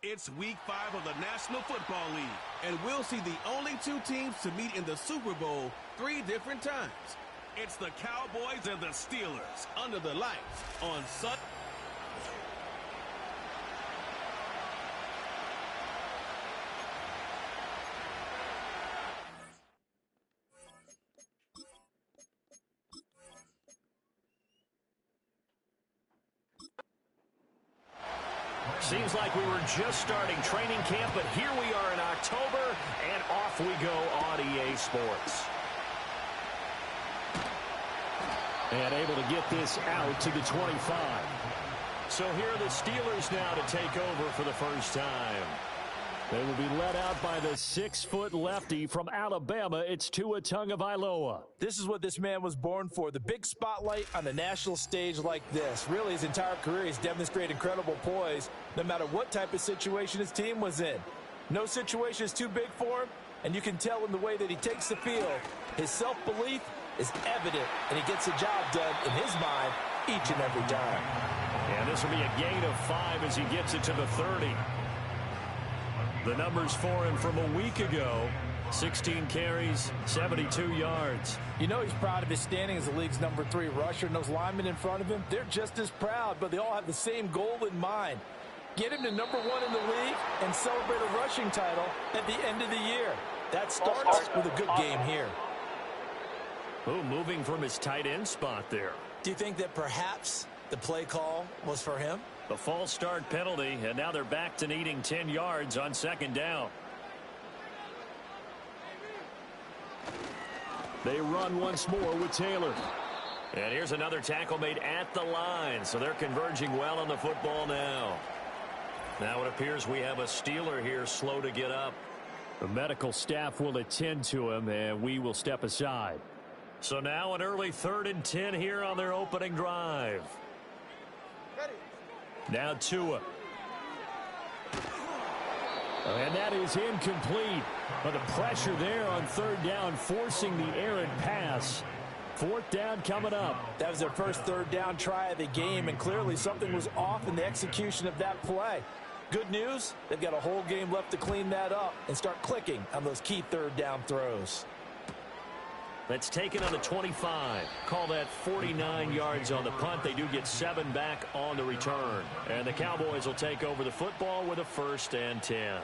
It's Week 5 of the National Football League, and we'll see the only two teams to meet in the Super Bowl 3 different times. It's the Cowboys and the Steelers under the lights on Sunday. Seems like we were just starting training camp, but here we are in October, and off we go on EA Sports. And able to get this out to the 25. So here are the Steelers now to take over for the first time. They will be led out by the 6-foot lefty from Alabama. It's Tua Tagovailoa. This is what this man was born for, the big spotlight on the national stage like this. Really, his entire career, he's demonstrated incredible poise no matter what type of situation his team was in. No situation is too big for him, and you can tell in the way that he takes the field. His self-belief is evident, and he gets the job done in his mind each and every time. And this will be a gain of 5 as he gets it to the 30. The numbers for him from a week ago, 16 carries, 72 yards. You know he's proud of his standing as the league's number 3 rusher, and those linemen in front of him, they're just as proud, but they all have the same goal in mind. Get him to number 1 in the league and celebrate a rushing title at the end of the year. That starts with a good game here. Oh, moving from his tight end spot there. Do you think that perhaps the play call was for him? A false start penalty, and now they're back to needing 10 yards on second down. They run once more with Taylor. And here's another tackle made at the line, so they're converging well on the football now. Now it appears we have a Steeler here slow to get up. The medical staff will attend to him, and we will step aside. So now an early 3rd and 10 here on their opening drive. Now Tua. And that is incomplete. But the pressure there on 3rd down, forcing the errant pass. 4th down coming up. That was their first 3rd down try of the game, and clearly something was off in the execution of that play. Good news, they've got a whole game left to clean that up and start clicking on those key 3rd down throws. That's taken on the 25. Call that 49 yards on the punt. They do get 7 back on the return. And the Cowboys will take over the football with a 1st and 10.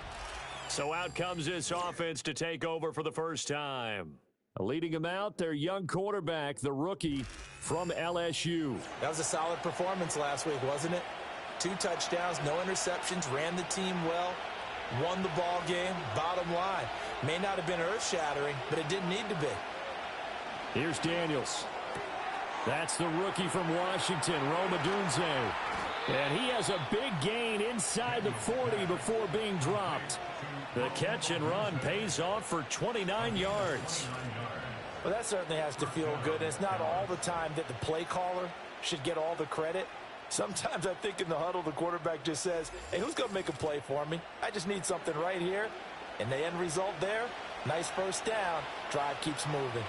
So out comes this offense to take over for the first time. Leading them out, their young quarterback, the rookie from LSU. That was a solid performance last week, wasn't it? 2 touchdowns, no interceptions, ran the team well, won the ball game. Bottom line, may not have been earth-shattering, but it didn't need to be. Here's Daniels. That's the rookie from Washington, Rome Odunze. And he has a big gain inside the 40 before being dropped. The catch and run pays off for 29 yards. Well, that certainly has to feel good. It's not all the time that the play caller should get all the credit. Sometimes I think in the huddle, the quarterback just says, hey, who's going to make a play for me? I just need something right here. And the end result there, nice 1st down. Drive keeps moving.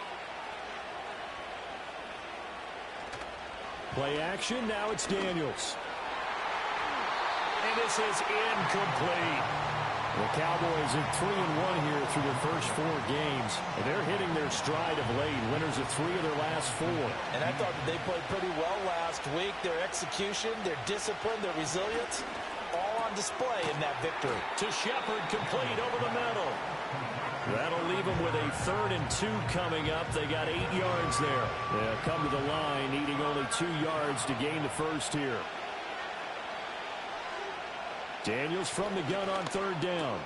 Play action, now it's Daniels. And this is incomplete. The Cowboys are 3-1 here through their first 4 games. They're hitting their stride of late, winners of 3 of their last 4. And I thought that they played pretty well last week. Their execution, their discipline, their resilience, all on display in that victory. To Shepard, complete over the middle. That'll leave them with a 3rd and 2 coming up. They got 8 yards there. They'll come to the line, needing only 2 yards to gain the first here. Daniels from the gun on 3rd down.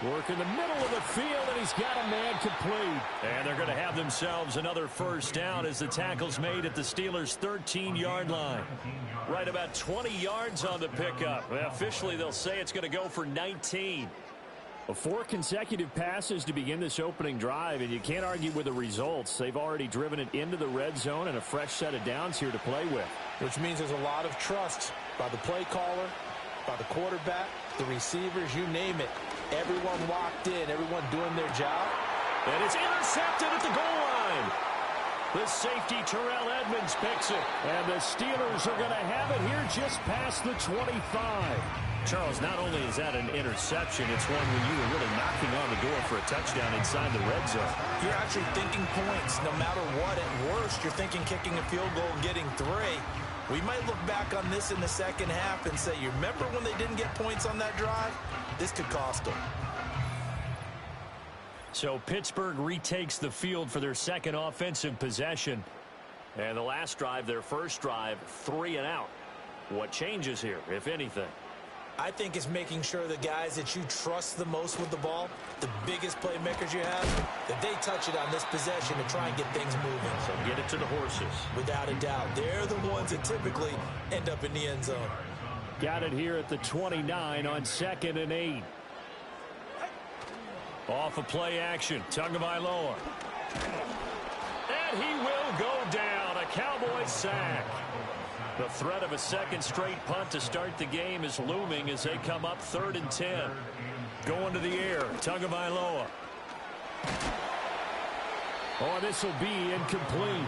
Work in the middle of the field, and he's got a man complete. And they're going to have themselves another 1st down as the tackle's made at the Steelers' 13-yard line. Right about 20 yards on the pickup. Well, officially, they'll say it's going to go for 19. 4 consecutive passes to begin this opening drive, and you can't argue with the results. They've already driven it into the red zone and a fresh set of downs here to play with. Which means there's a lot of trust by the play caller, by the quarterback, the receivers, you name it. Everyone locked in, everyone doing their job. And it's intercepted at the goal line. The safety, Terrell Edmonds, picks it. And the Steelers are going to have it here just past the 25. Charles, not only is that an interception, it's one when you were really knocking on the door for a touchdown inside the red zone. You're actually thinking points no matter what. At worst, you're thinking kicking a field goal and getting 3. We might look back on this in the second half and say, you remember when they didn't get points on that drive? This could cost them. So Pittsburgh retakes the field for their second offensive possession. And the last drive, their first drive, 3 and out. What changes here, if anything? I think it's making sure the guys that you trust the most with the ball, the biggest playmakers you have, that they touch it on this possession to try and get things moving. So get it to the horses. Without a doubt. They're the ones that typically end up in the end zone. Got it here at the 29 on 2nd and 8. Off of play action. Tagovailoa. And he will go down. A Cowboys sack. The threat of a second straight punt to start the game is looming as they come up 3rd and 10. Going to the air. Tagovailoa. Oh, this will be incomplete.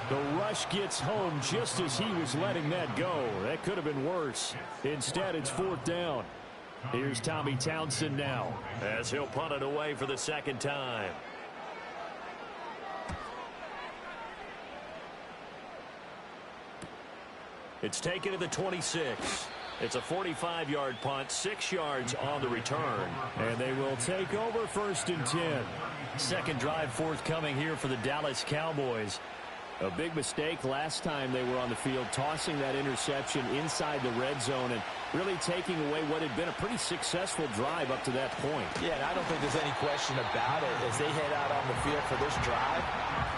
The rush gets home just as he was letting that go. That could have been worse. Instead, it's 4th down. Here's Tommy Townsend now as he'll punt it away for the second time. It's taken to the 26. It's a 45-yard punt, 6 yards on the return. And they will take over 1st and 10. Second drive forthcoming here for the Dallas Cowboys. A big mistake last time they were on the field, tossing that interception inside the red zone and really taking away what had been a pretty successful drive up to that point. Yeah, and I don't think there's any question about it. As they head out on the field for this drive,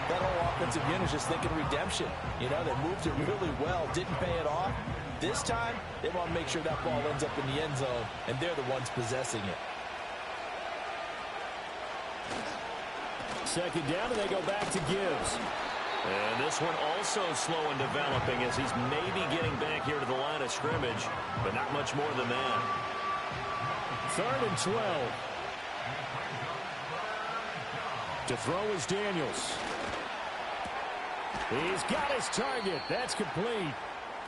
that whole offensive unit is just thinking redemption. You know, they moved it really well, didn't pay it off. This time, they want to make sure that ball ends up in the end zone, and they're the ones possessing it. Second down, and they go back to Gibbs. And this one also slow in developing as he's maybe getting back here to the line of scrimmage, but not much more than that. 3rd and 12. To throw is Daniels. He's got his target. That's complete.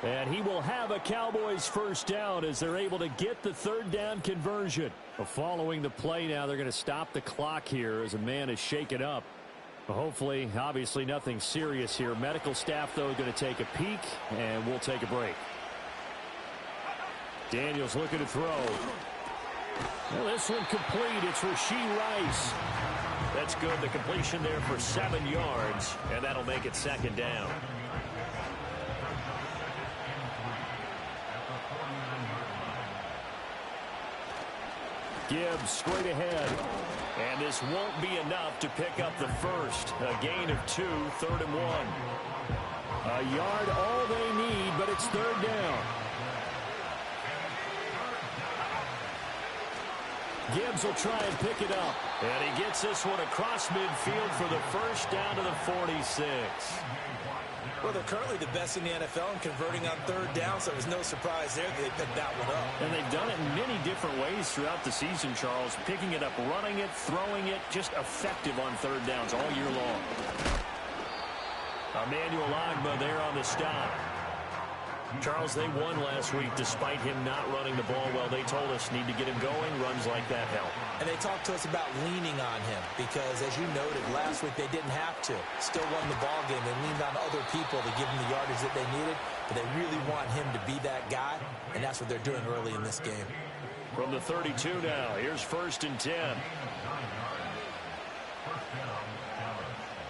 And he will have a Cowboys first down as they're able to get the 3rd down conversion. Following the play now, they're going to stop the clock here as a man is shaken up. Hopefully, obviously nothing serious here. Medical staff, though, going to take a peek, and we'll take a break. Daniels looking to throw. Well, this one complete. It's Rashee Rice. That's good. The completion there for 7 yards, and that'll make it 2nd down. Gibbs straight ahead. And this won't be enough to pick up the first. A gain of 2, 3rd and 1. A yard all they need, but it's 3rd down. Gibbs will try and pick it up. And he gets this one across midfield for the first down to the 46. Well, they're currently the best in the NFL in converting on 3rd down, so there's no surprise there that they picked that one up. And they've done it in many different ways throughout the season, Charles. Picking it up, running it, throwing it, just effective on 3rd downs all year long. Emmanuel Ogbah there on the stop. Charles, they won last week despite him not running the ball well. They told us need to get him going. Runs like that help. And they talked to us about leaning on him because, as you noted, last week they didn't have to. Still won the ball game. They leaned on other people to give them the yardage that they needed, but they really want him to be that guy, and that's what they're doing early in this game. From the 32 now, here's 1st and 10.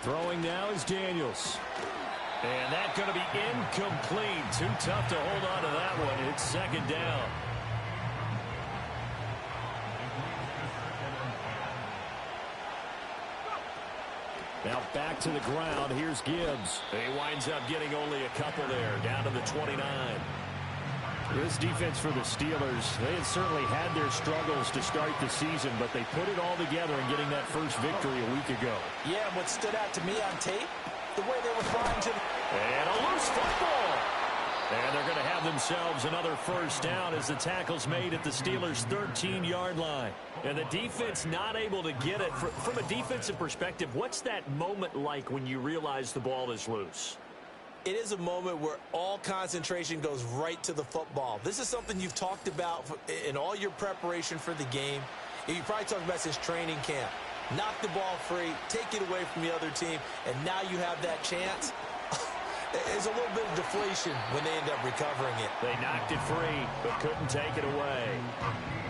Throwing now is Daniels. And that's going to be incomplete. Too tough to hold on to that one. It's 2nd down. Now back to the ground. Here's Gibbs. He winds up getting only a couple there. Down to the 29. This defense for the Steelers, they had certainly had their struggles to start the season, but they put it all together in getting that first victory a week ago. Yeah, what stood out to me on tape, the way they were trying to... And a loose football. And they're going to have themselves another first down as the tackle's made at the Steelers' 13-yard line. And the defense not able to get it. From a defensive perspective, what's that moment like when you realize the ball is loose? It is a moment where all concentration goes right to the football. This is something you've talked about in all your preparation for the game. You probably talked about since training camp. Knock the ball free, take it away from the other team, and now you have that chance. There's a little bit of deflation when they end up recovering it. They knocked it free, but couldn't take it away.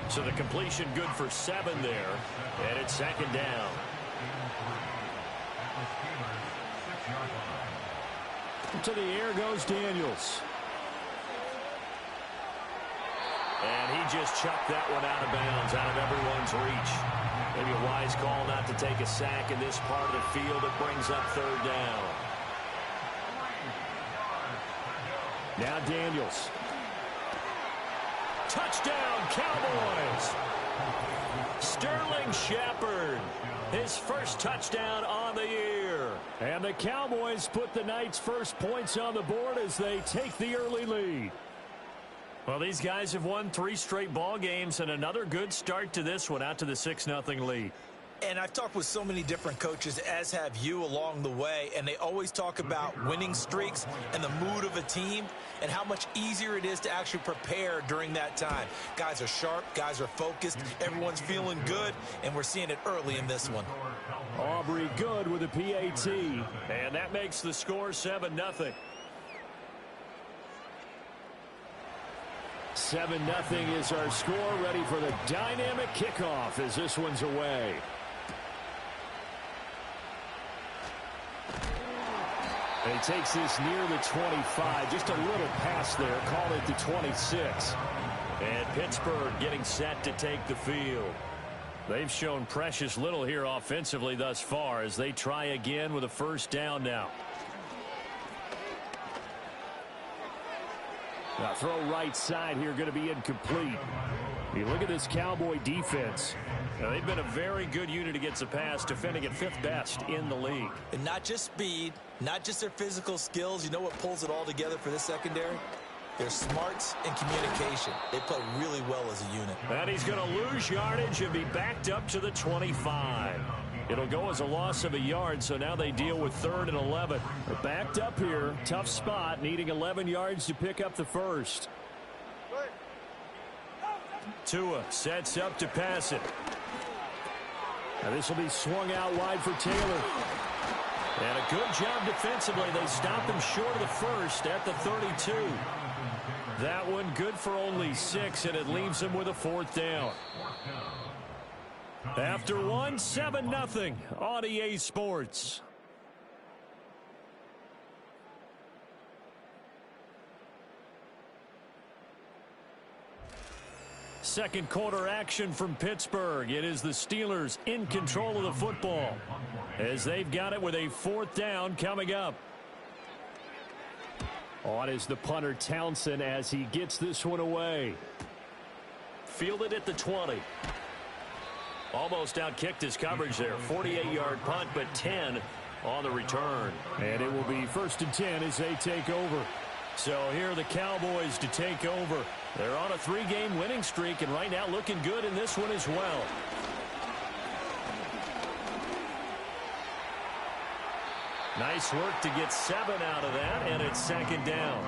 So the completion good for 7 there, and it's second down. To the air goes Daniels. And he just chucked that one out of bounds, out of everyone's reach. Maybe a wise call not to take a sack in this part of the field. It brings up third down. Now Daniels. Touchdown, Cowboys! Sterling Shepard, his first touchdown on the year. And the Cowboys put the night's first points on the board as they take the early lead. Well, these guys have won 3 straight ball games and another good start to this one, out to the 6-0 lead. And I've talked with so many different coaches, as have you, along the way, and they always talk about winning streaks and the mood of a team and how much easier it is to actually prepare during that time. Guys are sharp, guys are focused, everyone's feeling good, and we're seeing it early in this one. Aubrey Good with a PAT, and that makes the score 7-0. 7-0 is our score, ready for the dynamic kickoff as this one's away. And he takes this near the 25, just a little pass there, call it the 26. And Pittsburgh getting set to take the field. They've shown precious little here offensively thus far as they try again with a first down now. Now throw right side here, going to be incomplete. You look at this Cowboy defense. Now, they've been a very good unit against the pass, defending at 5th best in the league. And not just speed, not just their physical skills. You know what pulls it all together for this secondary? Their smarts and communication. They play really well as a unit. And he's going to lose yardage and be backed up to the 25. It'll go as a loss of a yard, so now they deal with 3rd and 11. They're backed up here. Tough spot, needing 11 yards to pick up the first. Tua sets up to pass it. Now this will be swung out wide for Taylor. And a good job defensively. They stopped him short of the first at the 32. That one good for only 6, and it leaves him with a 4th down. After 7-0 on EA Sports. Second quarter action from Pittsburgh. It is the Steelers in control of the football as they've got it with a 4th down coming up. On is the punter Townsend as he gets this one away. Fielded at the 20. Almost outkicked his coverage there. 48-yard punt, but 10 on the return. And it will be 1st and 10 as they take over. So here are the Cowboys to take over. They're on a 3-game winning streak, and right now looking good in this one as well. Nice work to get 7 out of that, and it's 2nd down.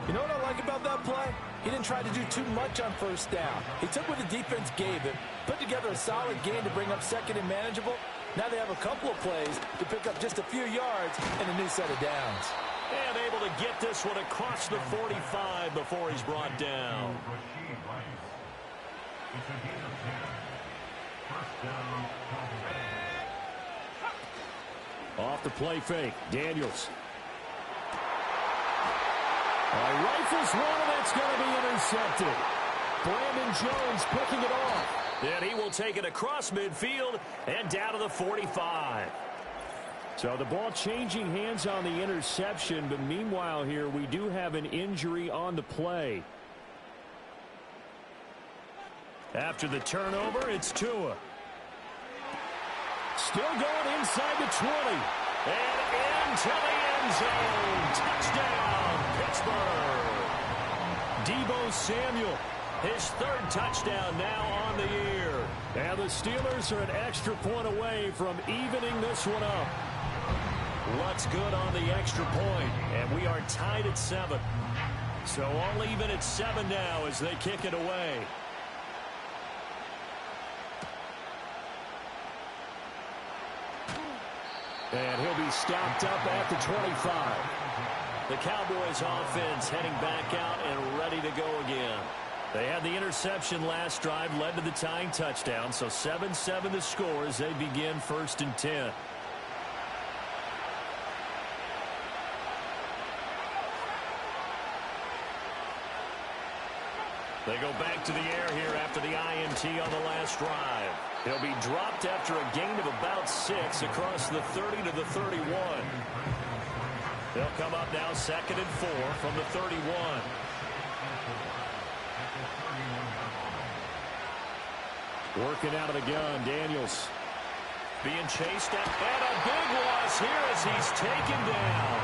You know what I like about that play? He didn't try to do too much on 1st down. He took what the defense gave him, put together a solid game to bring up 2nd and manageable. Now they have a couple of plays to pick up just a few yards and a new set of downs. And able to get this one across the 45 before he's brought down. Off the play fake, Daniels. Rifles one, and it's going to be intercepted. Brandon Jones picking it off. And he will take it across midfield and down to the 45. So the ball changing hands on the interception, but meanwhile here we do have an injury on the play. After the turnover, it's Tua. Still going inside the 20. And into the end zone. Touchdown, Pittsburgh. Demboyz, his third touchdown now on the year. And the Steelers are an extra point away from evening this one up. What's good on the extra point? And we are tied at 7. So all even at 7 now as they kick it away. And he'll be stopped up at the 25. The Cowboys offense heading back out and ready to go again. They had the interception last drive, led to the tying touchdown. So 7-7 the score as they begin 1st and 10. They go back to the air here after the INT on the last drive. He'll be dropped after a gain of about 6 across the 30 to the 31. They'll come up now 2nd and 4 from the 31. Working out of the gun, Daniels. Being chased at, and a big loss here as he's taken down.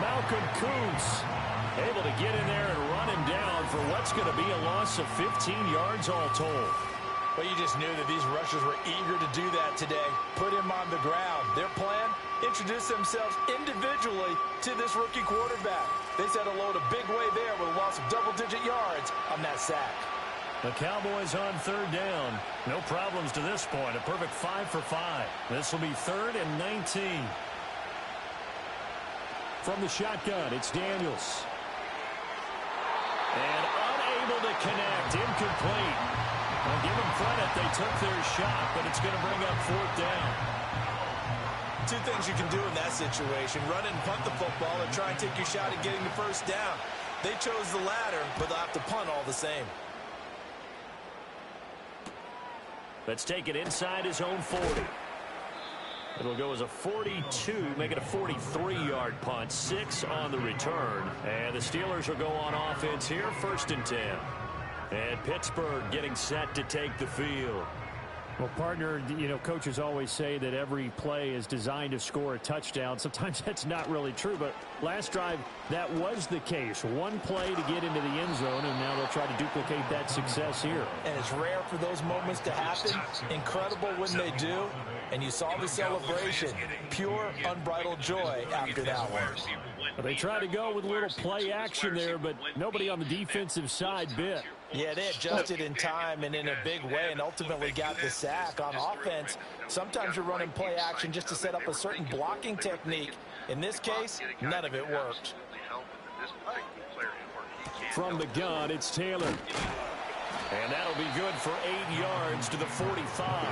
Malcolm Kuntz able to get in there and run him down for what's going to be a loss of 15 yards all told. Well, you just knew that these rushers were eager to do that today. Put him on the ground. Their plan, introduce themselves individually to this rookie quarterback. They said hello to big way there with a loss of double-digit yards on that sack. The Cowboys on 3rd down. No problems to this point. A perfect 5 for 5. This will be 3rd and 19. From the shotgun, it's Daniels. And unable to connect. Incomplete. Well, give them credit. They took their shot, but it's going to bring up 4th down. 2 things you can do in that situation. Run and punt the football or try and take your shot at getting the 1st down. They chose the latter, but they'll have to punt all the same. Let's take it inside his own 40. It'll go as a 42, make it a 43-yard punt. 6 on the return. And the Steelers will go on offense here, 1st and 10. And Pittsburgh getting set to take the field. Well, partner, you know, coaches always say that every play is designed to score a touchdown. Sometimes that's not really true, but last drive, that was the case. One play to get into the end zone, and now they'll try to duplicate that success here. And it's rare for those moments to happen. Incredible when they do. And you saw the celebration. Pure, unbridled joy after that one. Well, they tried to go with a little play action there, but nobody on the defensive side bit. Yeah, they adjusted in time and in a big way and ultimately got the sack. On offense, sometimes you're running play action just to set up a certain blocking technique. In this case, none of it worked. From the gun, it's Taylor. And that'll be good for 8 yards to the 45.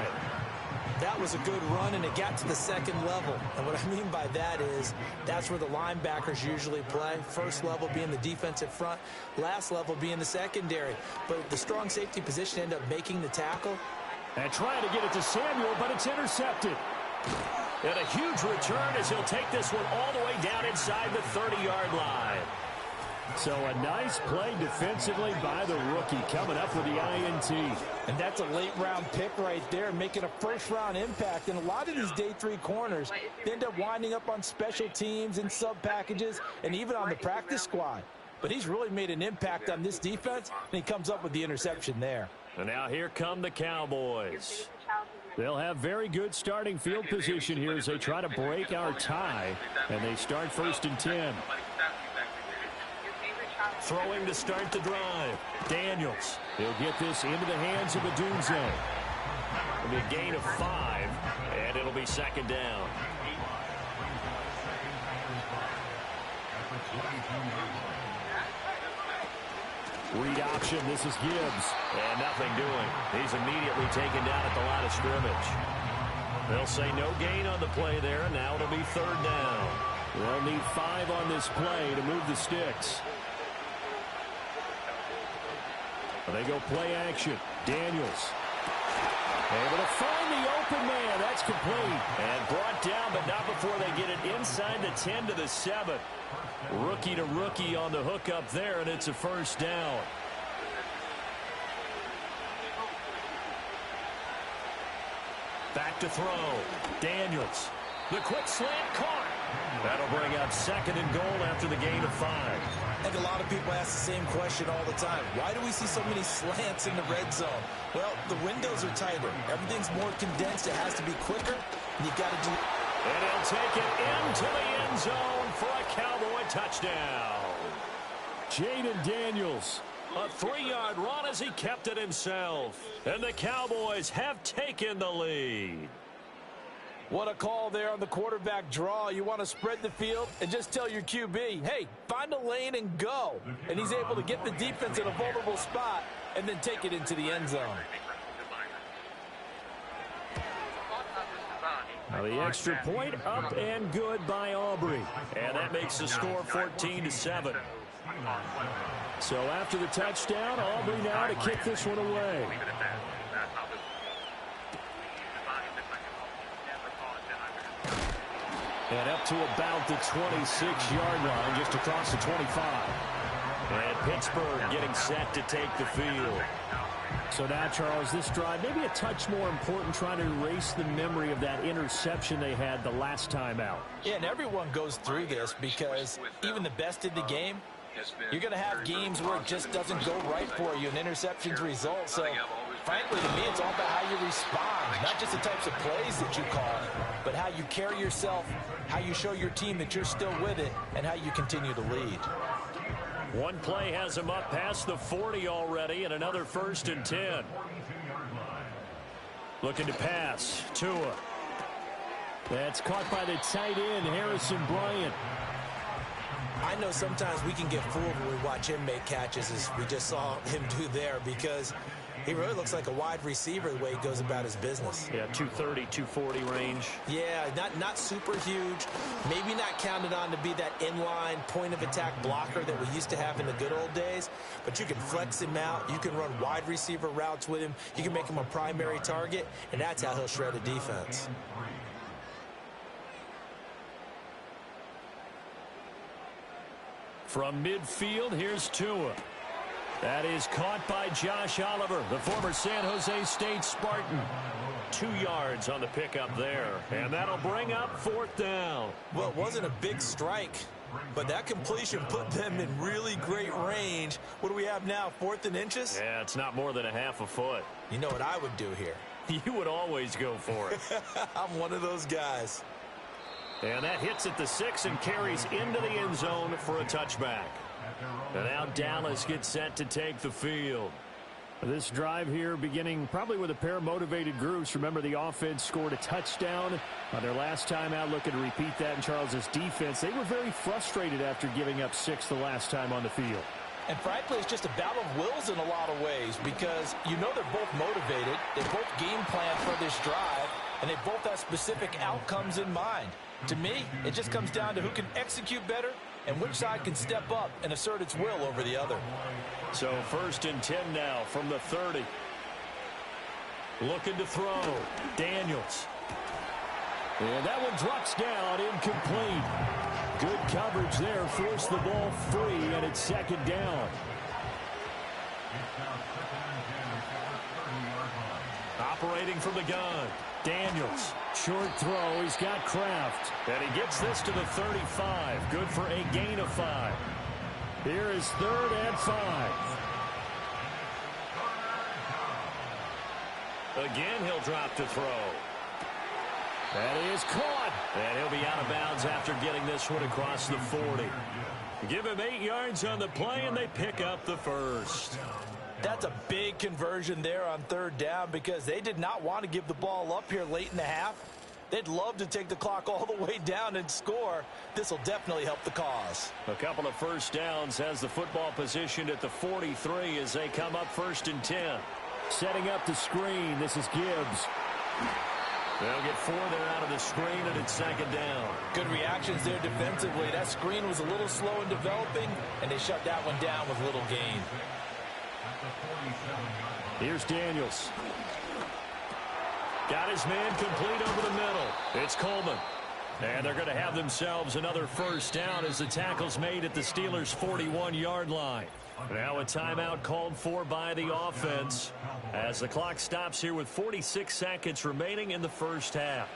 That was a good run, and it got to the 2nd level. And what I mean by that is that's where the linebackers usually play. First level being the defensive front, last level being the secondary. But the strong safety position ended up making the tackle. And trying to get it to Samuel, but it's intercepted. And a huge return as he'll take this one all the way down inside the 30-yard line. So a nice play defensively by the rookie coming up with the INT. And that's a late-round pick right there, making a first-round impact. And a lot of these day 3 corners, they end up winding up on special teams and sub-packages and even on the practice squad. But he's really made an impact on this defense, and he comes up with the interception there. And now here come the Cowboys. They'll have very good starting field position here as they try to break our tie. And they start 1st and 10. Throwing to start the drive. Daniels. He'll get this into the hands of Adunze. It'll be a gain of 5, and it'll be 2nd down. Read option. This is Gibbs. And nothing doing. He's immediately taken down at the line of scrimmage. They'll say no gain on the play there. Now it'll be 3rd down. They'll need 5 on this play to move the sticks. They go play action. Daniels. Able to find the open man. That's complete. And brought down, but not before they get it inside the 10 to the 7. Rookie to rookie on the hook up there, and it's a 1st down. Back to throw. Daniels. The quick slant caught. That'll bring up 2nd and goal after the gain of 5. I think a lot of people ask the same question all the time. Why do we see so many slants in the red zone? Well, the windows are tighter. Everything's more condensed. It has to be quicker, and you've got to do... And he'll take it into the end zone for a Cowboy touchdown. Jaden Daniels, a 3-yard run as he kept it himself. And the Cowboys have taken the lead. What a call there on the quarterback draw. You want to spread the field and just tell your QB, hey, find a lane and go. And he's able to get the defense in a vulnerable spot and then take it into the end zone. Now the extra point up and good by Aubrey. And that makes the score 14-7. So after the touchdown, Aubrey now to kick this one away. And up to about the 26-yard line, just across the 25. And Pittsburgh getting set to take the field. So now, Charles, this drive maybe a touch more important, trying to erase the memory of that interception they had the last time out. Yeah, and everyone goes through this because even the best in the game, you're going to have games where it just doesn't go right for you, and interceptions result. So, frankly, to me, it's all about how you respond, not just the types of plays that you call, but how you carry yourself, how you show your team that you're still with it, and how you continue to lead. One play has him up past the 40 already, and another 1st and 10. Looking to pass. Tua. That's caught by the tight end, Harrison Bryant. I know sometimes we can get fooled when we watch him make catches, as we just saw him do there, because he really looks like a wide receiver the way he goes about his business. Yeah, 230, 240 range. Yeah, not super huge. Maybe not counted on to be that inline point-of-attack blocker that we used to have in the good old days. But you can flex him out. You can run wide receiver routes with him. You can make him a primary target, and that's how he'll shred a defense. From midfield, here's Tua. That is caught by Josh Oliver, the former San Jose State Spartan. 2 yards on the pickup there, and that'll bring up 4th down. Well, it wasn't a big strike, but that completion put them in really great range. What do we have now, 4th and inches? Yeah, it's not more than a half a foot. You know what I would do here? You would always go for it. I'm one of those guys. And that hits at the 6 and carries into the end zone for a touchback. And now Dallas gets set to take the field. This drive here beginning probably with a pair of motivated groups. Remember, the offense scored a touchdown on their last time out. Looking to repeat that in Charles's defense. They were very frustrated after giving up 6 the last time on the field. And frankly, it's just a battle of wills in a lot of ways, because you know they're both motivated. They both game plan for this drive, and they both have specific outcomes in mind. To me, it just comes down to who can execute better and which side can step up and assert its will over the other. So 1st and 10 now from the 30. Looking to throw. Daniels. And that one drops down, incomplete. Good coverage there, forced the ball free, and it's 2nd down. Operating from the gun. Daniels. Short throw. He's got Kraft. And he gets this to the 35. Good for a gain of 5. Here is 3rd and 5. Again, he'll drop to throw. That is caught. And he'll be out of bounds after getting this one across the 40. Give him 8 yards on the play, and they pick up the 1st. That's a big conversion there on 3rd down, because they did not want to give the ball up here late in the half. They'd love to take the clock all the way down and score. This will definitely help the cause. A couple of 1st downs has the football positioned at the 43 as they come up 1st and 10. Setting up the screen. This is Gibbs. They'll get 4 there out of the screen, and it's 2nd down. Good reactions there defensively. That screen was a little slow in developing, and they shut that one down with little gain. Here's Daniels. Got his man complete over the middle. It's Coleman. And they're going to have themselves another 1st down as the tackle's made at the Steelers' 41-yard line. Now a timeout called for by the offense as the clock stops here with 46 seconds remaining in the 1st half.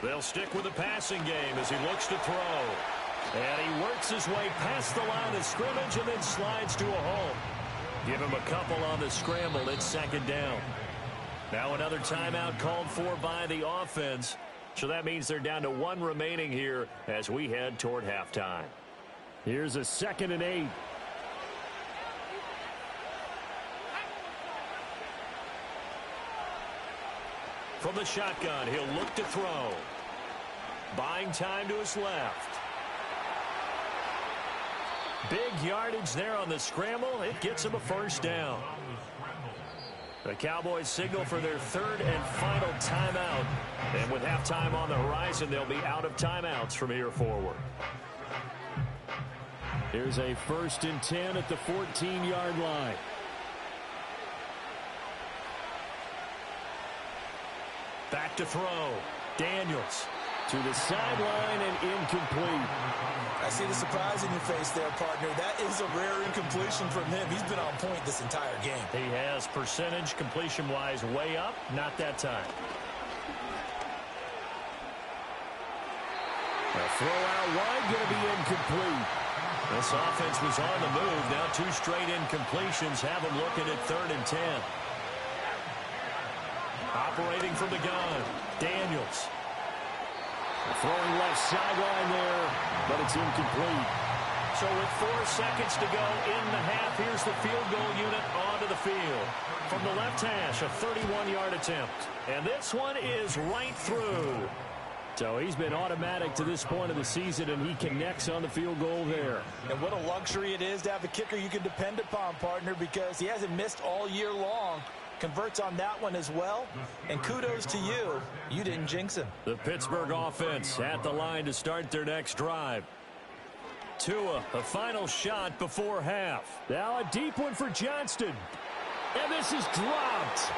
They'll stick with the passing game as he looks to throw. And he works his way past the line of scrimmage and then slides to a hole. Give him a couple on the scramble. It's second down. Now another timeout called for by the offense. So that means they're down to one remaining here as we head toward halftime. Here's a 2nd and 8. From the shotgun, he'll look to throw. Buying time to his left. Big yardage there on the scramble. It gets him a first down. The Cowboys signal for their 3rd and final timeout. And with halftime on the horizon, they'll be out of timeouts from here forward. Here's a 1st and 10 at the 14-yard line. Back to throw. Daniels. To the sideline and incomplete. I see the surprise in your face there, partner. That is a rare incompletion from him. He's been on point this entire game. He has percentage completion-wise way up. Not that time. A throw out wide, going to be incomplete. This offense was on the move. Now 2 straight incompletions have them looking at 3rd and 10. Operating from the gun. Daniels. Throwing left sideline there, but it's incomplete. So with 4 seconds to go in the half, here's the field goal unit onto the field. From the left hash, a 31-yard attempt. And this one is right through. So he's been automatic to this point of the season, and he connects on the field goal there. And what a luxury it is to have a kicker you can depend upon, partner, because he hasn't missed all year long. Converts on that one as well. And kudos to you. You didn't jinx him. The Pittsburgh offense at the line to start their next drive. Tua, a final shot before half. Now a deep one for Johnston. And this is dropped.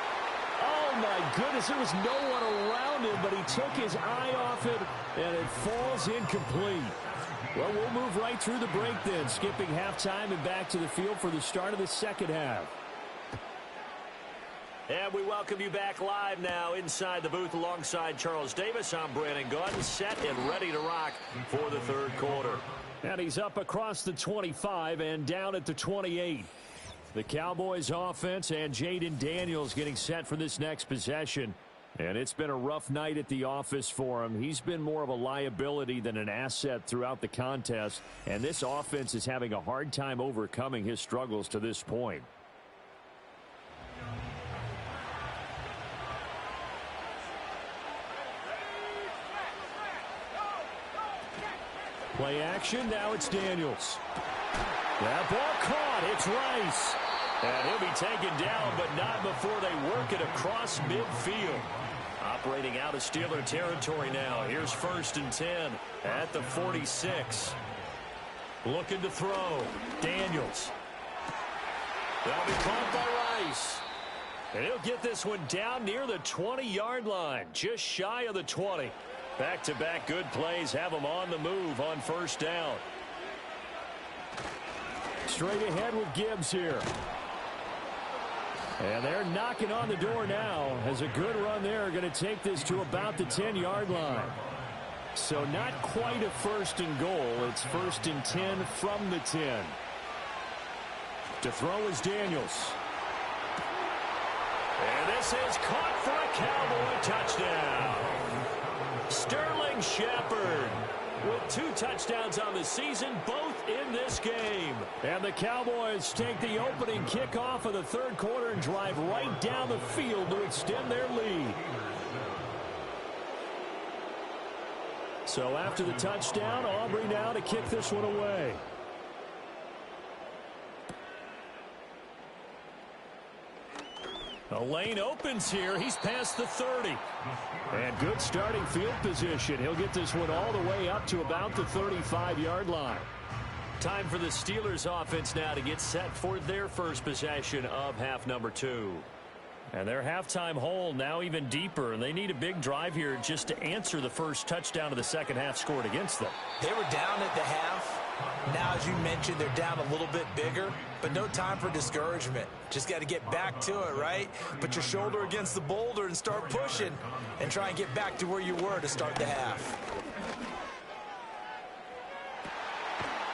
Oh, my goodness. There was no one around him, but he took his eye off it, and it falls incomplete. Well, we'll move right through the break then, skipping halftime and back to the field for the start of the second half. And we welcome you back live now inside the booth alongside Charles Davis. I'm Brandon Gunn, set and ready to rock for the 3rd quarter. And he's up across the 25 and down at the 28. The Cowboys offense and Jaden Daniels getting set for this next possession. And it's been a rough night at the office for him. He's been more of a liability than an asset throughout the contest. And this offense is having a hard time overcoming his struggles to this point. Play action, now it's Daniels. That ball caught, it's Rice. And he'll be taken down, but not before they work it across midfield. Operating out of Steeler territory now. Here's 1st and 10 at the 46. Looking to throw. Daniels. That'll be caught by Rice. And he'll get this one down near the 20-yard line, just shy of the 20. Back-to-back good plays have them on the move on 1st down. Straight ahead with Gibbs here. And they're knocking on the door now as a good run there. Going to take this to about the 10-yard line. So not quite a 1st and goal. It's 1st and 10 from the 10. To throw is Daniels. And this is caught for a Cowboy touchdown. Sterling Shepard with 2 touchdowns on the season, both in this game. And the Cowboys take the opening kickoff of the 3rd quarter and drive right down the field to extend their lead. So after the touchdown, Aubrey now to kick this one away. The lane opens here. He's past the 30. And good starting field position. He'll get this one all the way up to about the 35-yard line. Time for the Steelers offense now to get set for their first possession of half number 2. And their halftime hole now even deeper, and they need a big drive here just to answer the first touchdown of the second half scored against them. They were down at the half. Now, as you mentioned, they're down a little bit bigger, but no time for discouragement. Just got to get back to it, right? Put your shoulder against the boulder and start pushing and try and get back to where you were to start the half.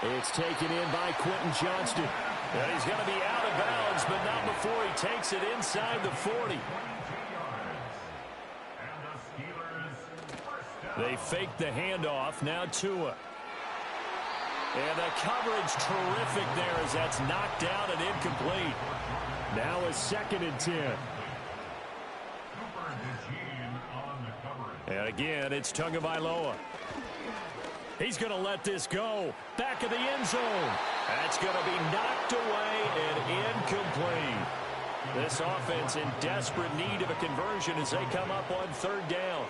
It's taken in by Quentin Johnston. And he's going to be out of bounds, but not before he takes it inside the 40. They fake the handoff. Now Tua. And the coverage terrific there as that's knocked down and incomplete. Now a 2nd and 10. And again, it's Tagovailoa. He's going to let this go. Back of the end zone. That's going to be knocked away and incomplete. This offense in desperate need of a conversion as they come up on 3rd down.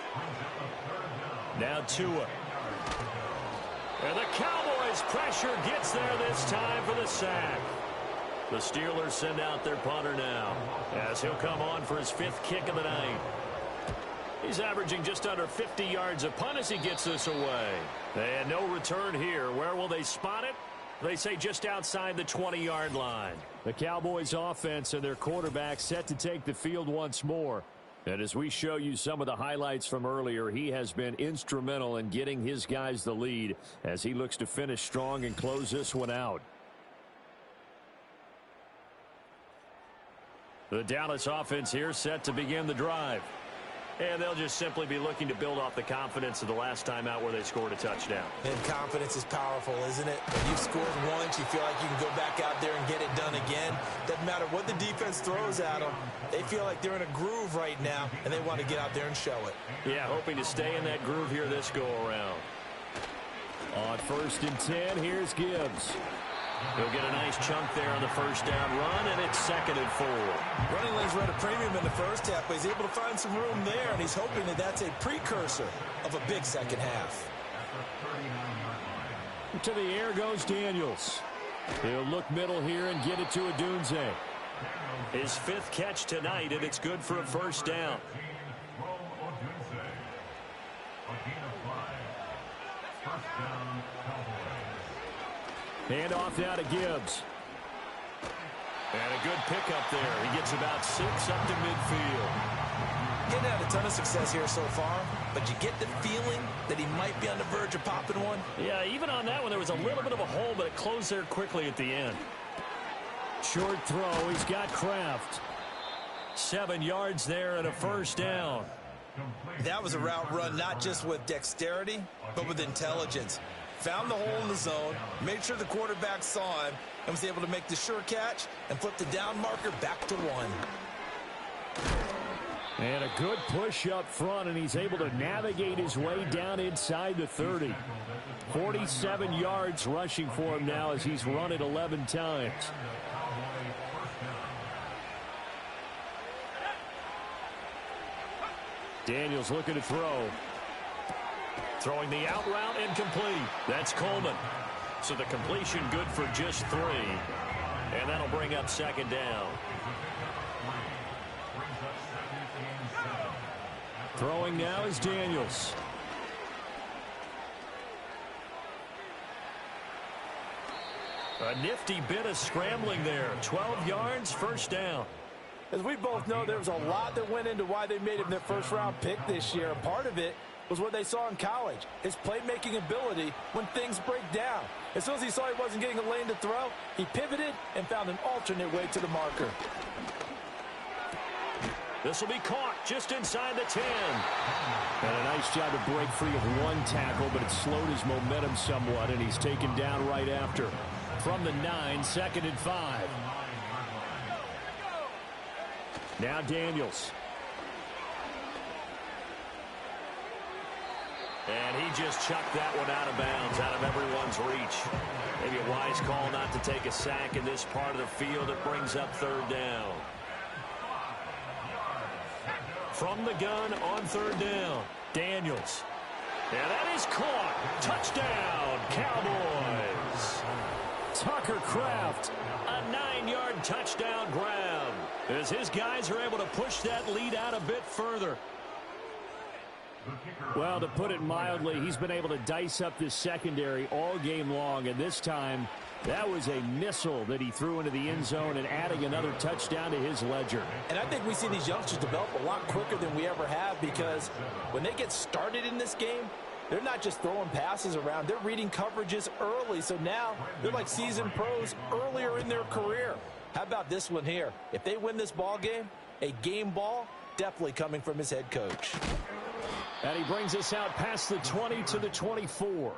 Now Tua. And the Cowboys' pressure gets there this time for the sack. The Steelers send out their punter now as he'll come on for his 5th kick of the night. He's averaging just under 50 yards a punt as he gets this away. And no return here. Where will they spot it? They say just outside the 20-yard line. The Cowboys' offense and their quarterback set to take the field once more. And as we show you some of the highlights from earlier, he has been instrumental in getting his guys the lead as he looks to finish strong and close this one out. The Dallas offense here set to begin the drive. And they'll just simply be looking to build off the confidence of the last time out where they scored a touchdown. And confidence is powerful, isn't it? When you've scored once, you feel like you can go back out there and get it done again. Doesn't matter what the defense throws at them. They feel like they're in a groove right now, and they want to get out there and show it. Yeah, hoping to stay in that groove here this go-around. On 1st and 10, here's Gibbs. He'll get a nice chunk there on the 1st down run, and it's 2nd and 4. Running lanes were at a premium in the 1st half, but he's able to find some room there, and he's hoping that that's a precursor of a big 2nd half. To the air goes Daniels. He'll look middle here and get it to Odunze. His 5th catch tonight, and it's good for a 1st down. Hand off now to Gibbs. And a good pickup there. He gets about 6 up to midfield. He hadn't had a ton of success here so far, but you get the feeling that he might be on the verge of popping one. Yeah, even on that one, there was a little bit of a hole, but it closed there quickly at the end. Short throw. He's got Kraft. 7 yards there and a 1st down. That was a route run not just with dexterity, but with intelligence. Found the hole in the zone, made sure the quarterback saw him, and was able to make the sure catch and flip the down marker back to 1. And a good push up front, and he's able to navigate his way down inside the 30. 47 yards rushing for him now as he's run it 11 times. Daniels looking to throw. Throwing the out route incomplete. That's Coleman. So the completion good for just 3. And that'll bring up 2nd down. Throwing now is Daniels. A nifty bit of scrambling there. 12 yards, 1st down. As we both know, there was a lot that went into why they made him their 1st-round pick this year. And part of it was what they saw in college, his playmaking ability when things break down. As soon as he saw he wasn't getting a lane to throw, he pivoted and found an alternate way to the marker. This will be caught just inside the 10. And a nice job to break free of 1 tackle, but it slowed his momentum somewhat, and he's taken down right after. From the 9, 2nd and 5. Now Daniels. And he just chucked that one out of bounds, out of everyone's reach. Maybe a wise call not to take a sack in this part of the field. It brings up 3rd down. From the gun on 3rd down, Daniels. And that is caught. Touchdown, Cowboys. Tucker Kraft, a 9-yard touchdown grab as his guys are able to push that lead out a bit further. Well, to put it mildly, he's been able to dice up this secondary all game long, and this time that was a missile that he threw into the end zone and adding another touchdown to his ledger. And I think we see these youngsters develop a lot quicker than we ever have, because when they get started in this game, they're not just throwing passes around. They're reading coverages early, so now they're like seasoned pros earlier in their career. How about this one here? If they win this ball game, a game ball definitely coming from his head coach. And he brings us out past the 20 to the 24.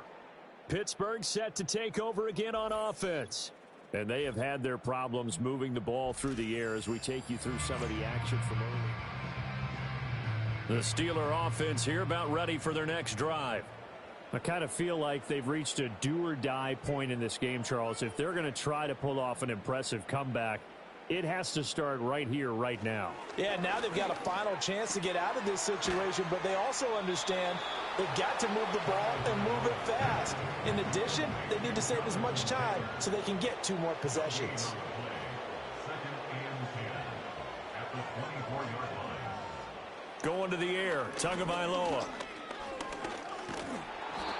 Pittsburgh set to take over again on offense. And they have had their problems moving the ball through the air as we take you through some of the action from early. The Steeler offense here about ready for their next drive. I kind of feel like they've reached a do-or-die point in this game, Charles. If they're going to try to pull off an impressive comeback, it has to start right here, right now. Yeah, now they've got a final chance to get out of this situation, but they also understand they've got to move the ball and move it fast. In addition, they need to save as much time so they can get 2 more possessions. Going to the air, Tagovailoa.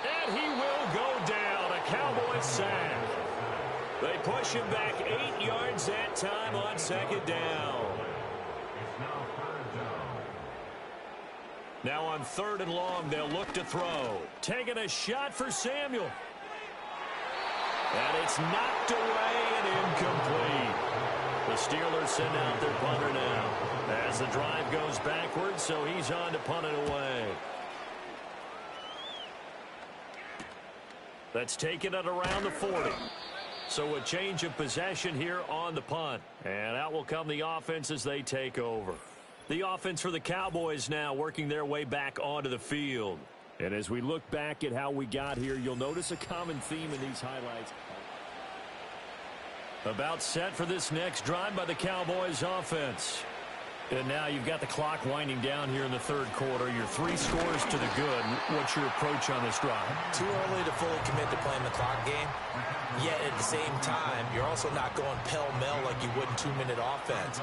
And he will go down, a Cowboys sack. They push him back 8 yards that time on second down. Now on 3rd and long, they'll look to throw. Taking a shot for Samuel. And it's knocked away and incomplete. The Steelers send out their punter now as the drive goes backwards, so he's on to punt it away. That's taken it around the 40. So a change of possession here on the punt. And out will come the offense as they take over. The offense for the Cowboys now working their way back onto the field. And as we look back at how we got here, you'll notice a common theme in these highlights. About set for this next drive by the Cowboys offense. And now you've got the clock winding down here in the 3rd quarter. You're 3 scores to the good. What's your approach on this drive? Too early to fully commit to playing the clock game. Yet at the same time, you're also not going pell-mell like you would in 2-minute offense.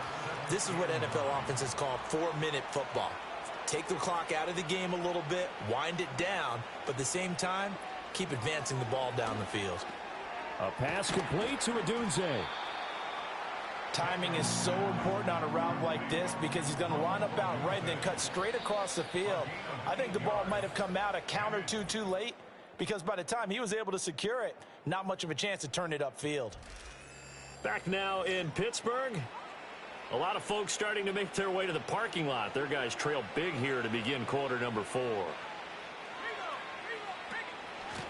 This is what NFL offenses call 4-minute football. Take the clock out of the game a little bit, wind it down, but at the same time, keep advancing the ball down the field. A pass complete to Odunze. Timing is so important on a route like this because he's going to line up out right and then cut straight across the field. I think the ball might have come out a count or two too late because by the time he was able to secure it, not much of a chance to turn it upfield. Back now in Pittsburgh. A lot of folks starting to make their way to the parking lot. Their guys trail big here to begin quarter number 4.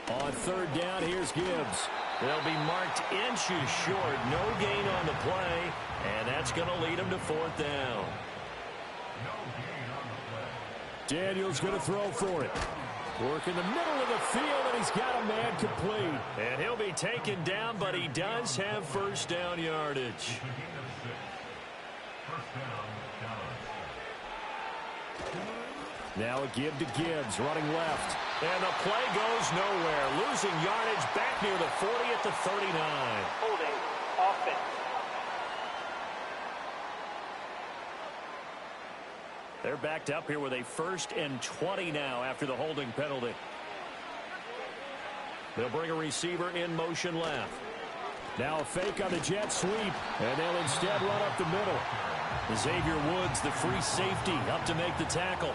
On 3rd down, here's Gibbs. They'll be marked inches short. No gain on the play, and that's going to lead them to 4th down. Daniel's going to throw for it. Work in the middle of the field, and he's got a man complete. And he'll be taken down, but he does have 1st down yardage. Now a give to Gibbs, running left. And the play goes nowhere. Losing yardage back near the 40 at the 39. Holding offense. They're backed up here with a 1st and 20 now after the holding penalty. They'll bring a receiver in motion left. Now a fake on the jet sweep, and they'll instead run up the middle. Xavier Woods, the free safety, up to make the tackle.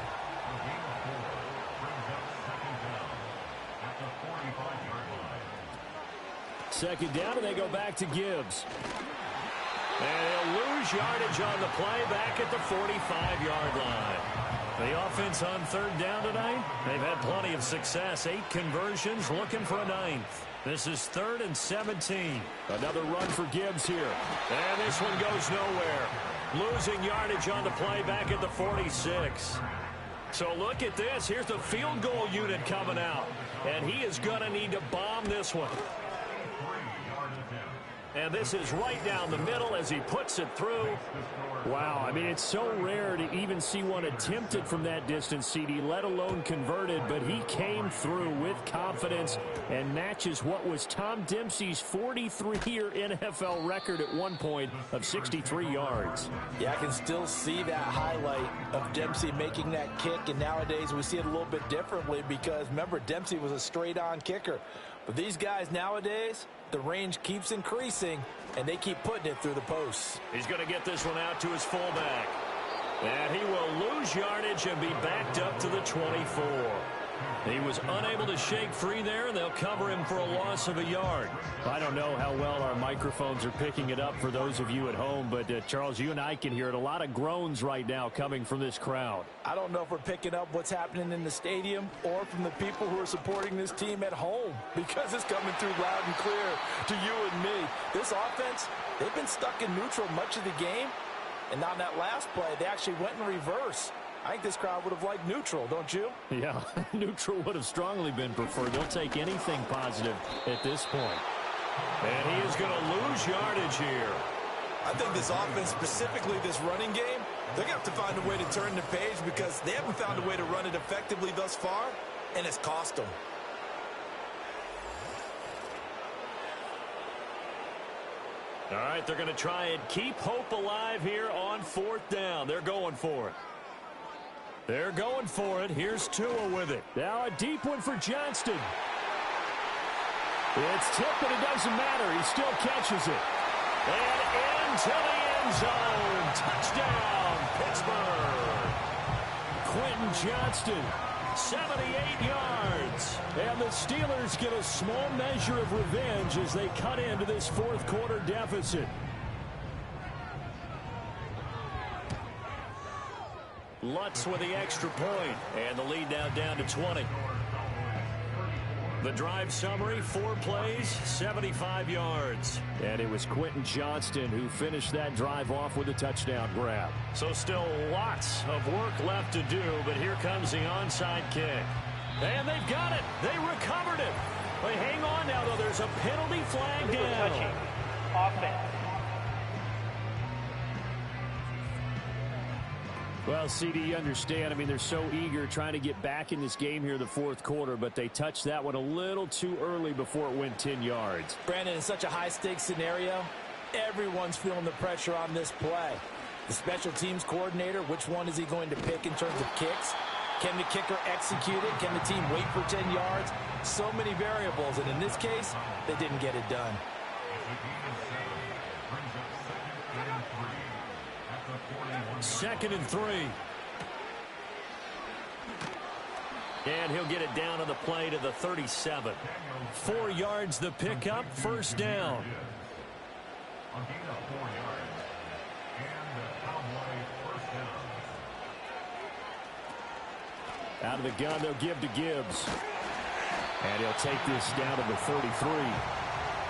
Second down, and they go back to Gibbs. And he'll lose yardage on the play back at the 45-yard line. The offense on 3rd down tonight, they've had plenty of success. 8 conversions, looking for a 9th. This is 3rd and 17. Another run for Gibbs here. And this one goes nowhere. Losing yardage on the play back at the 46. So look at this. Here's the field goal unit coming out. And he is going to need to bomb this one. And this is right down the middle as he puts it through. Wow, I mean, it's so rare to even see one attempted from that distance, CD, let alone converted, but he came through with confidence and matches what was Tom Dempsey's 43-year NFL record at one point of 63 yards. Yeah, I can still see that highlight of Dempsey making that kick, and nowadays we see it a little bit differently because, remember, Dempsey was a straight-on kicker. But these guys nowadays, the range keeps increasing, and they keep putting it through the posts. He's going to get this one out to his fullback. And he will lose yardage and be backed up to the 24. He was unable to shake free there, and they'll cover him for a loss of a yard. I don't know how well our microphones are picking it up for those of you at home, but Charles, you and I can hear it. A lot of groans right now coming from this crowd. I don't know if we're picking up what's happening in the stadium or from the people who are supporting this team at home, because it's coming through loud and clear to you and me. This offense, they've been stuck in neutral much of the game, and on that last play, they actually went in reverse. I think this crowd would have liked neutral, don't you? Yeah, neutral would have strongly been preferred. They'll take anything positive at this point. And he is going to lose yardage here. I think this offense, specifically this running game, they're going to have to find a way to turn the page because they haven't found a way to run it effectively thus far, and it's cost them. All right, they're going to try and keep hope alive here on 4th down. They're going for it. They're going for it. Here's Tua with it. Now a deep one for Johnston. It's tipped, but it doesn't matter. He still catches it. And into the end zone. Touchdown, Pittsburgh. Quentin Johnston. 78 yards. And the Steelers get a small measure of revenge as they cut into this 4th quarter deficit. Lutz with the extra point, and the lead now down to 20. The drive summary, 4 plays, 75 yards. And it was Quentin Johnston who finished that drive off with a touchdown grab. So still lots of work left to do, but here comes the onside kick. And they've got it. They recovered it. But hang on now, though. There's a penalty flag down. Touching. Offense. Well, CD, you understand. I mean, they're so eager trying to get back in this game here in the 4th quarter, but they touched that one a little too early before it went 10 yards. Brandon, in such a high-stakes scenario, everyone's feeling the pressure on this play. The special teams coordinator, which one is he going to pick in terms of kicks? Can the kicker execute it? Can the team wait for 10 yards? So many variables, and in this case, they didn't get it done. 2nd and 3. And he'll get it down on the play to the 37. 4 yards the pickup, 1st down. Out of the gun, they'll give to Gibbs. And he'll take this down to the 33.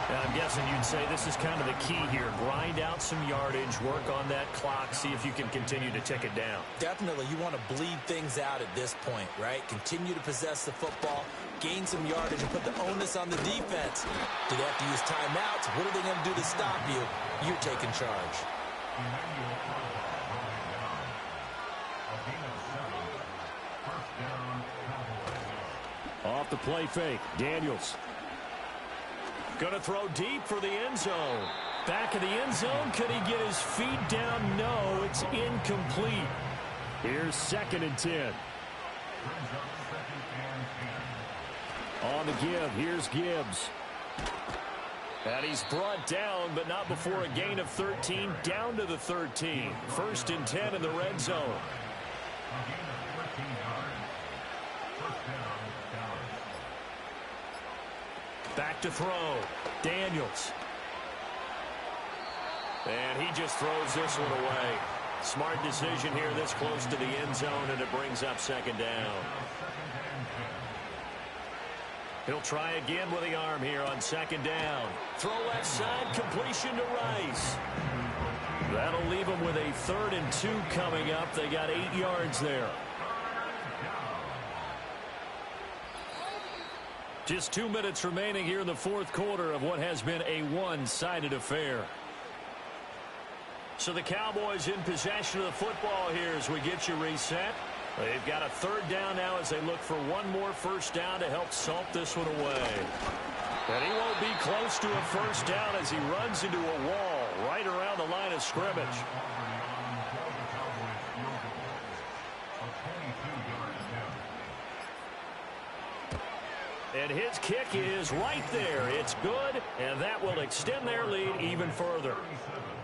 And I'm guessing you'd say this is kind of the key here. Grind out some yardage, work on that clock, see if you can continue to tick it down. Definitely, you want to bleed things out at this point, right? Continue to possess the football, gain some yardage, and put the onus on the defense. Do they have to use timeouts? What are they going to do to stop you? You're taking charge. Off the play fake, Daniels. Going to throw deep for the end zone. Back of the end zone. Could he get his feet down? No, it's incomplete. Here's 2nd and 10. On the give, here's Gibbs. And he's brought down, but not before a gain of 13, down to the 13. 1st and 10 in the red zone. Back to throw. Daniels. And he just throws this one away. Smart decision here this close to the end zone, and it brings up 2nd down. He'll try again with the arm here on 2nd down. Throw left side, completion to Rice. That'll leave them with a 3rd and 2 coming up. They got 8 yards there. Just 2 minutes remaining here in the fourth quarter of what has been a one-sided affair. So the Cowboys in possession of the football here as we get you reset. They've got a third down now as they look for one more first down to help salt this one away. And he won't be close to a first down as he runs into a wall right around the line of scrimmage. And his kick is right there. It's good, and that will extend their lead even further.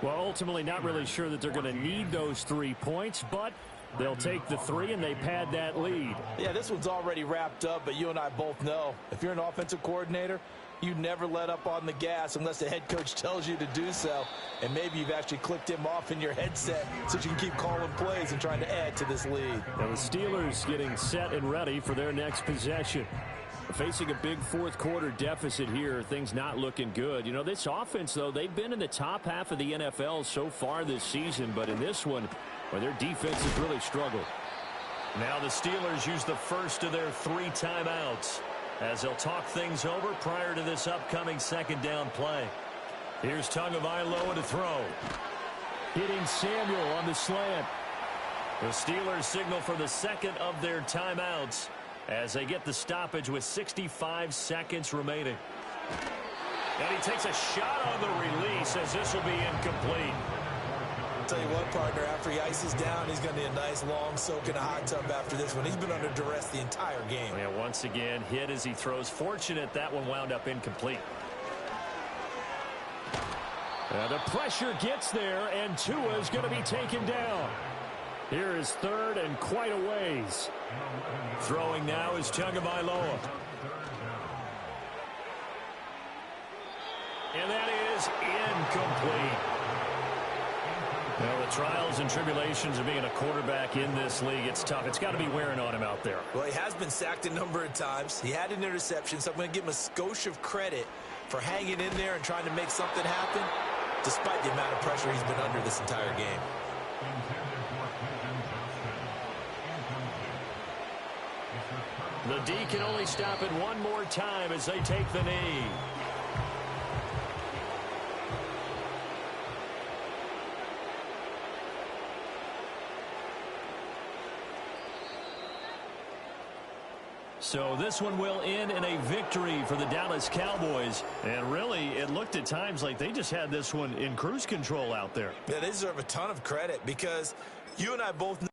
Well, ultimately not really sure that they're going to need those 3 points, but they'll take the 3 and they pad that lead. Yeah, this one's already wrapped up, but you and I both know if you're an offensive coordinator, you never let up on the gas unless the head coach tells you to do so. And maybe you've actually clicked him off in your headset so you can keep calling plays and trying to add to this lead. Now the Steelers getting set and ready for their next possession. Facing a big fourth quarter deficit here, things not looking good. You know, this offense, though, they've been in the top half of the NFL so far this season, but in this one, well, their defense has really struggled. Now the Steelers use the first of their 3 timeouts as they'll talk things over prior to this upcoming second down play. Here's Tagovailoa to throw. Hitting Samuel on the slant. The Steelers signal for the second of their timeouts as they get the stoppage with 65 seconds remaining. And he takes a shot on the release as this will be incomplete. I'll tell you what, partner, after he ices down, he's going to need a nice long soak in a hot tub after this one. He's been under duress the entire game. Yeah, once again, hit as he throws. Fortunate that one wound up incomplete. The pressure gets there, and Tua is going to be taken down. Here is third and quite a ways. Throwing now is Tagovailoa. And that is incomplete. Well, the trials and tribulations of being a quarterback in this league, it's tough. It's got to be wearing on him out there. Well, he has been sacked a number of times. He had an interception, so I'm going to give him a skosh of credit for hanging in there and trying to make something happen, despite the amount of pressure he's been under this entire game. The D can only stop it one more time as they take the knee. So this one will end in a victory for the Dallas Cowboys. And really, it looked at times like they just had this one in cruise control out there. Yeah, they deserve a ton of credit because you and I both know